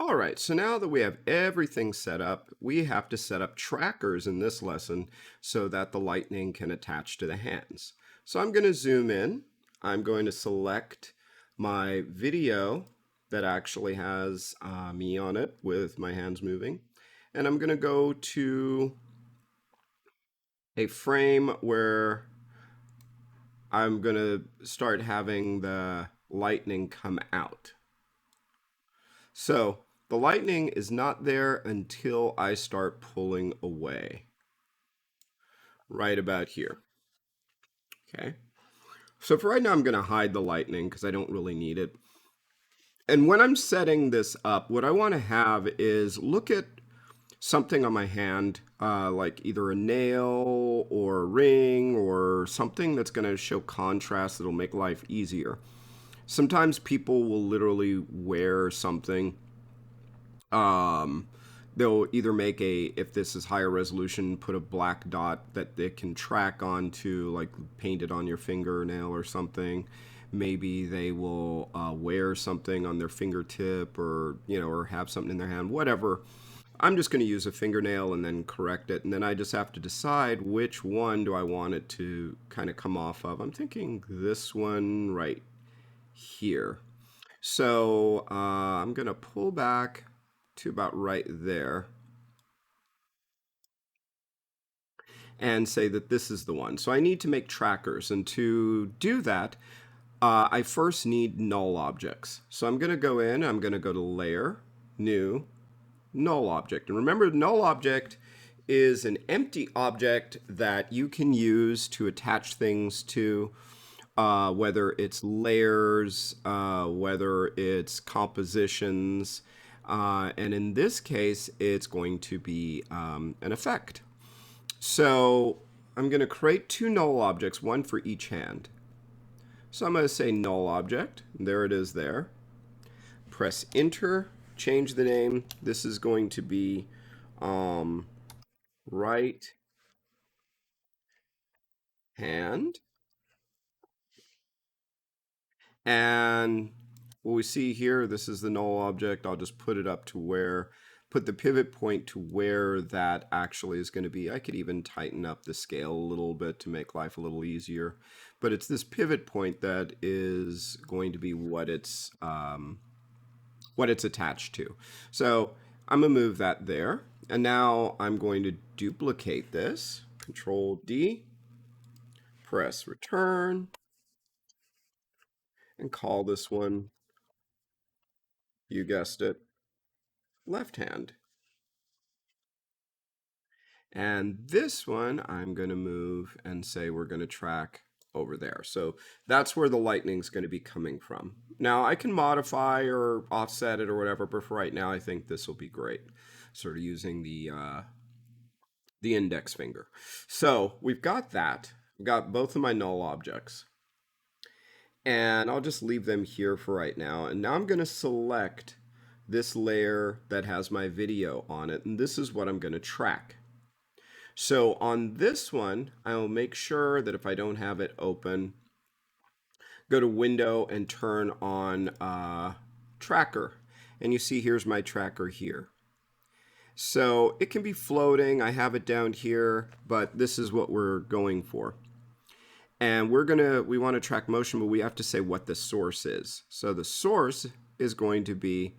All right, so now that we have everything set up, we have to set up trackers in this lesson so that the lightning can attach to the hands. So I'm going to zoom in. I'm going to select my video that actually has me on it with my hands moving. And I'm going to go to a frame where I'm going to start having the lightning come out. So the lightning is not there until I start pulling away, right about here. Okay. So for right now, I'm going to hide the lightning because I don't really need it. And when I'm setting this up, what I want to have is look at something on my hand, like either a nail or a ring or something that's going to show contrast that'll make life easier. Sometimes people will literally wear something. Um, they'll either make a, if this is higher resolution, put a black dot that they can track onto, like paint it on your fingernail or something. Maybe they will wear something on their fingertip, or or have something in their hand, whatever. I'm just going to use a fingernail and then correct it, and then I just have to decide which one do I want it to kind of come off of. I'm thinking this one right here. So I'm going to pull back to about right there and say that this is the one. So I need to make trackers. And to do that, I first need null objects. So I'm going to go in, I'm going to go to Layer, New, Null Object. And remember, null object is an empty object that you can use to attach things to, whether it's layers, whether it's compositions, and in this case, it's going to be an effect. So I'm going to create two null objects, one for each hand. So I'm going to say null object. There it is there. Press enter, change the name. This is going to be right hand. And what we see here, this is the null object. I'll just put it up to where, put the pivot point to where that actually is going to be. I could even tighten up the scale a little bit to make life a little easier. But it's this pivot point that is going to be what it's attached to. So I'm going to move that there. And now I'm going to duplicate this. Control D, press return, and call this one, you guessed it, left hand. And this one, I'm going to move and say we're going to track over there. So that's where the lightning's going to be coming from. Now I can modify or offset it or whatever, but for right now, I think this will be great. Sort of using the index finger. So we've got that. We've got both of my null objects. And I'll just leave them here for right now. And now I'm going to select this layer that has my video on it. And this is what I'm going to track. So on this one, I'll make sure that if I don't have it open, go to Window and turn on Tracker. And you see here's my tracker here. So it can be floating. I have it down here, but this is what we're going for. And we want to track motion, but we have to say what the source is. So the source is going to be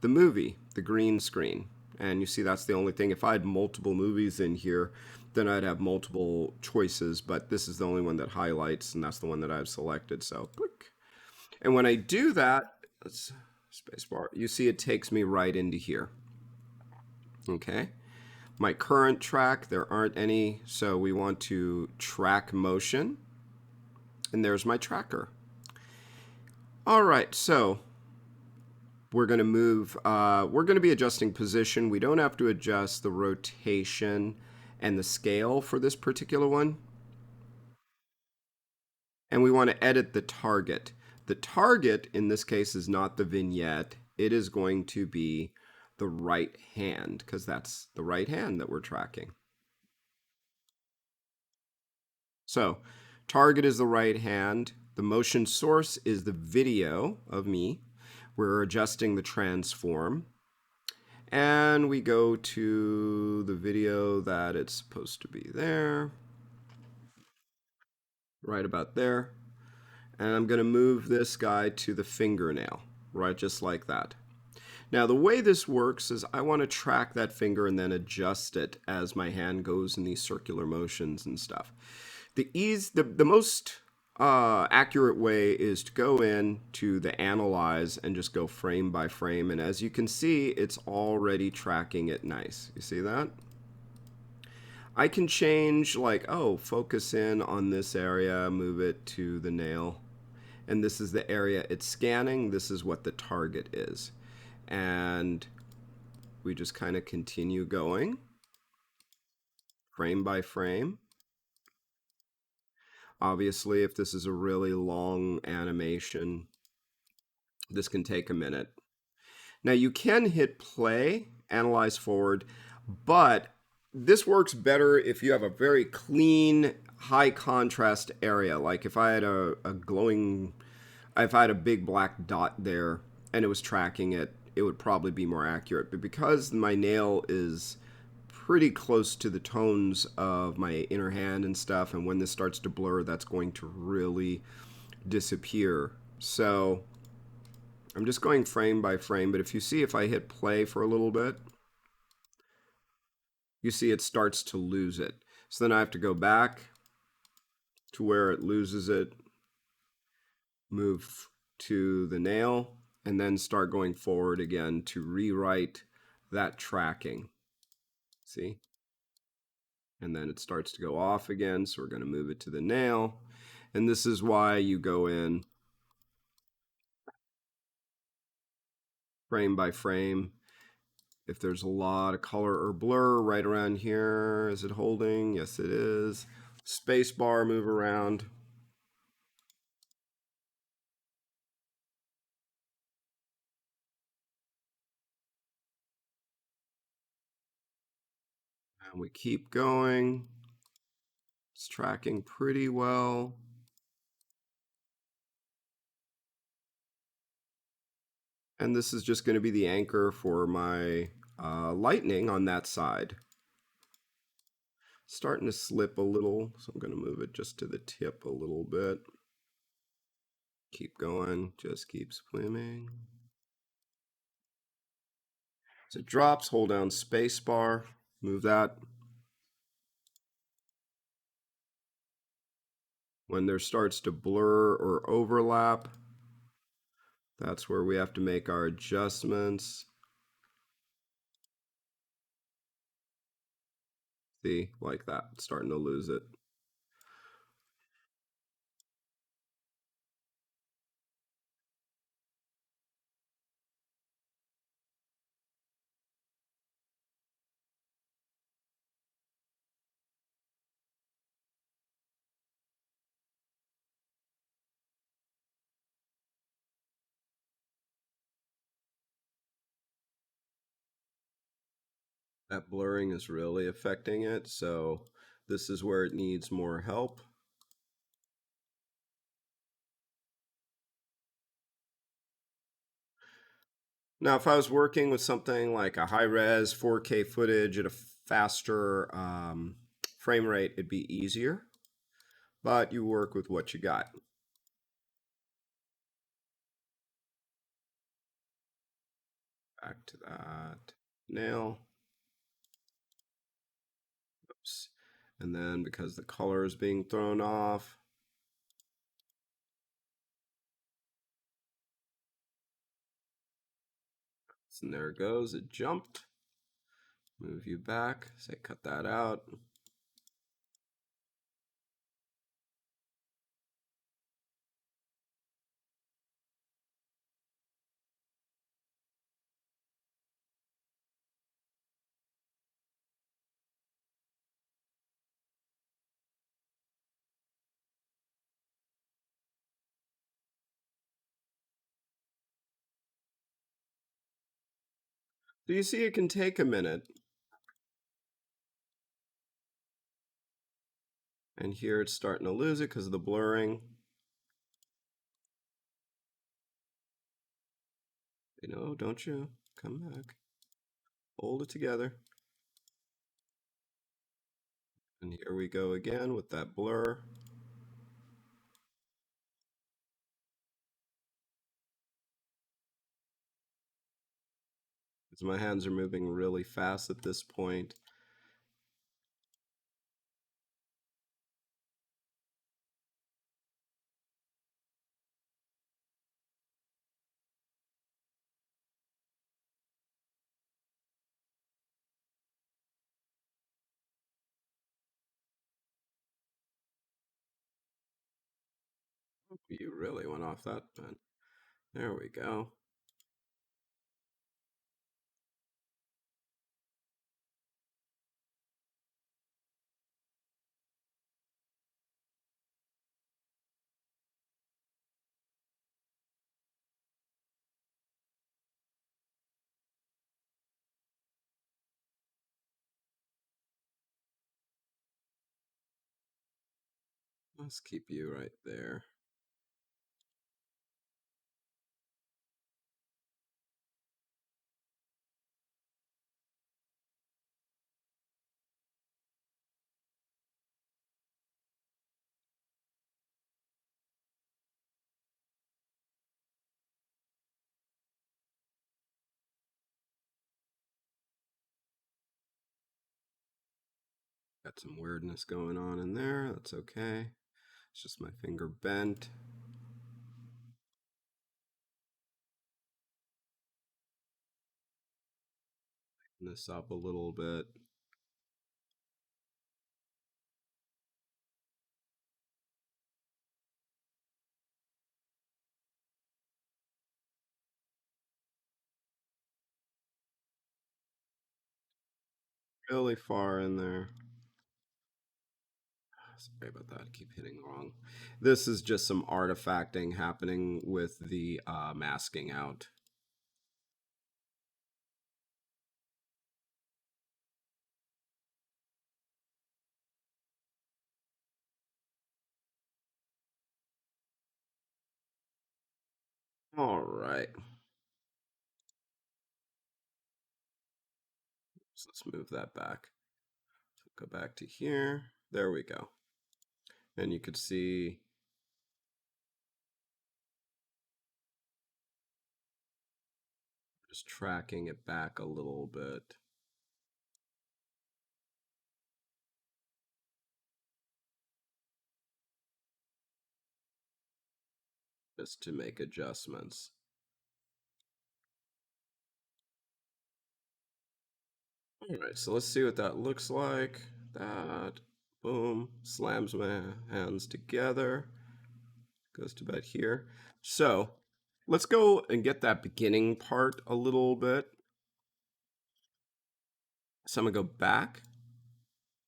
the movie, the green screen. And you see that's the only thing. If I had multiple movies in here, then I'd have multiple choices, but this is the only one that highlights, and that's the one that I've selected. So click. And when I do that, let's spacebar, you see it takes me right into here. Okay. My current track, there aren't any, so we want to track motion. And there's my tracker. All right, so we're going to move, we're going to be adjusting position. We don't have to adjust the rotation and the scale for this particular one. And we want to edit the target. The target in this case is not the vignette. It is going to be the right hand, because that's the right hand that we're tracking. So target is the right hand. The motion source is the video of me. We're adjusting the transform. And we go to the video that it's supposed to be there, right about there. And I'm going to move this guy to the fingernail, right, just like that. Now, the way this works is I want to track that finger and then adjust it as my hand goes in these circular motions and stuff. The most accurate way is to go in to the analyze and just go frame by frame. And as you can see, it's already tracking it nice. You see that? I can change like, oh, focus in on this area, move it to the nail. And this is the area it's scanning. This is what the target is. And we just kind of continue going frame by frame. Obviously, if this is a really long animation, this can take a minute. Now you can hit play, analyze forward, but this works better if you have a very clean, high contrast area. Like if I had if I had a big black dot there and it was tracking it, it would probably be more accurate. But because my nail is pretty close to the tones of my inner hand and stuff, and when this starts to blur, that's going to really disappear. So I'm just going frame by frame, but if you see, if I hit play for a little bit, you see it starts to lose it. So then I have to go back to where it loses it, move to the nail, and then start going forward again to rewrite that tracking. See? And then it starts to go off again, so we're going to move it to the nail. And this is why you go in frame by frame. If there's a lot of color or blur right around here, is it holding? Yes, it is. Space bar, move around. And we keep going. It's tracking pretty well. And this is just going to be the anchor for my lightning on that side. Starting to slip a little, so I'm going to move it just to the tip a little bit. Keep going, just keep swimming. As it drops, hold down space bar, move that. When there starts to blur or overlap, that's where we have to make our adjustments. See, like that, it's starting to lose it. That blurring is really affecting it, so this is where it needs more help. Now, if I was working with something like a high-res 4K footage at a faster frame rate, it'd be easier, but you work with what you got. Back to that nail. Oops. And then because the color is being thrown off, and there it goes, it jumped. Move you back, say cut that out. So you see it can take a minute. And here it's starting to lose it because of the blurring. You know, don't you? Come back. Hold it together. And here we go again with that blur. Because my hands are moving really fast at this point. You really went off that pen. There we go. Let's keep you right there. Got some weirdness going on in there. That's okay. It's just my finger bent. This up a little bit. Really far in there. Sorry about that. I keep hitting wrong. This is just some artifacting happening with the masking out. All right. So let's move that back. So go back to here. There we go. And you could see just tracking it back a little bit. Just to make adjustments. All right, so let's see what that looks like. That, boom, slams my hands together. Goes to about here. So let's go and get that beginning part a little bit. So I'm gonna go back,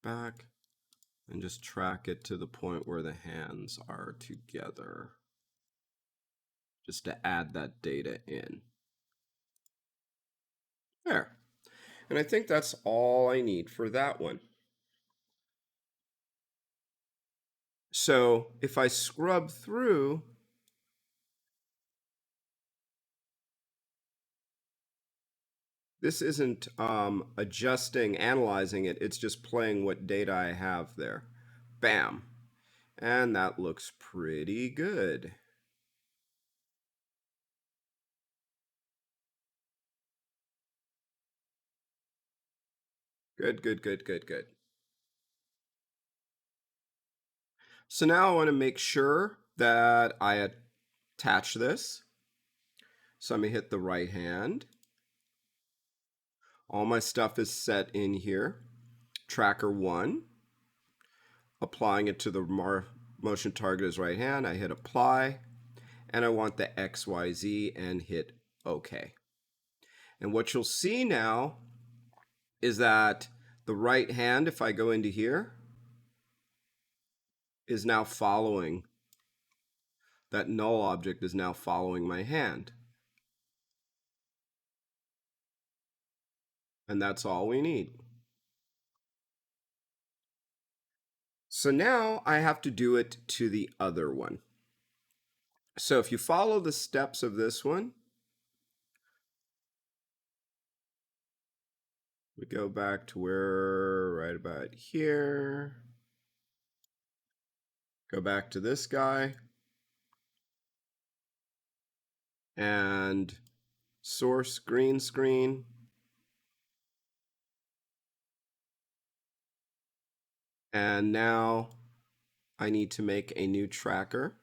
back, and just track it to the point where the hands are together. Just to add that data in. There. And I think that's all I need for that one. So if I scrub through, this isn't adjusting, analyzing it. It's just playing what data I have there. Bam. And that looks pretty good. Good, good, good, good, good. So now I want to make sure that I attach this. So I'm going to hit the right hand. All my stuff is set in here. Tracker 1. Applying it to the motion target is right hand. I hit apply. And I want the XYZ and hit OK. And what you'll see now is that the right hand, if I go into here, is now following. That null object is now following my hand. And that's all we need. So now I have to do it to the other one. So if you follow the steps of this one, We go back to where, right about here. Go back to this guy. And source green screen. And now I need to make a new tracker.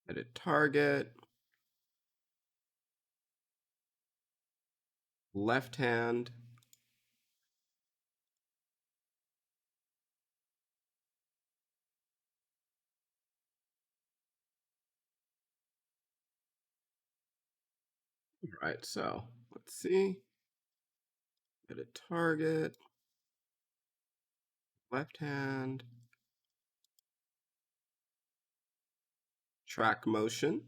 Edit target. Left hand. All right, so let's see. Edit target. Left hand. Track motion.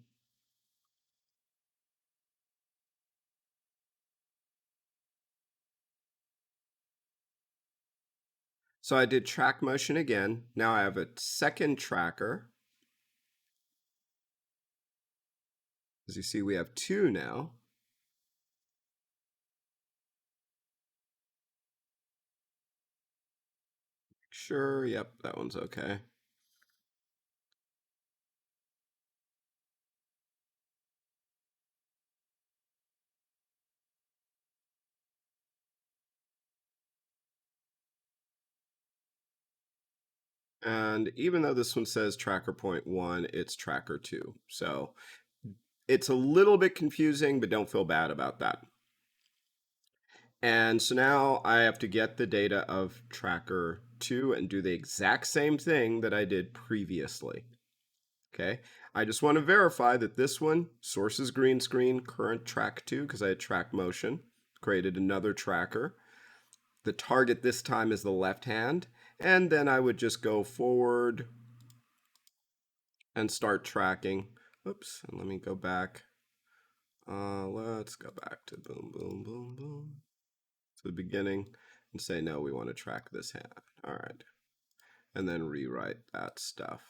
So I did track motion again. Now I have a second tracker. As you see, we have two now. Sure, yep, that one's okay. And even though this one says tracker point 1, it's tracker 2. So it's a little bit confusing, but don't feel bad about that. And so now I have to get the data of tracker 2 and do the exact same thing that I did previously. Okay, I just want to verify that this one, source is green screen, current track 2, because I had track motion, created another tracker. The target this time is the left hand, and then I would just go forward and start tracking. Oops, and let me go back. Let's go back to boom, boom, boom, boom, to the beginning and say, no, we want to track this hand. All right. And then rewrite that stuff.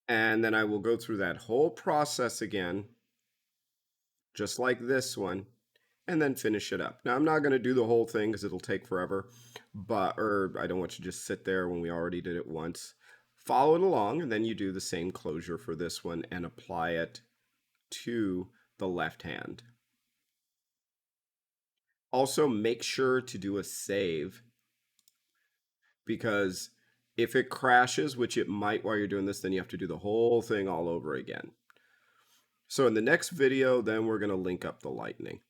And then I will go through that whole process again, just like this one, and then finish it up. Now, I'm not going to do the whole thing because it'll take forever, or I don't want you to just sit there when we already did it once. Follow it along, and then you do the same closure for this one and apply it to the left hand. Also, make sure to do a save, because if it crashes, which it might while you're doing this, then you have to do the whole thing all over again. So in the next video, then we're going to link up the lightning.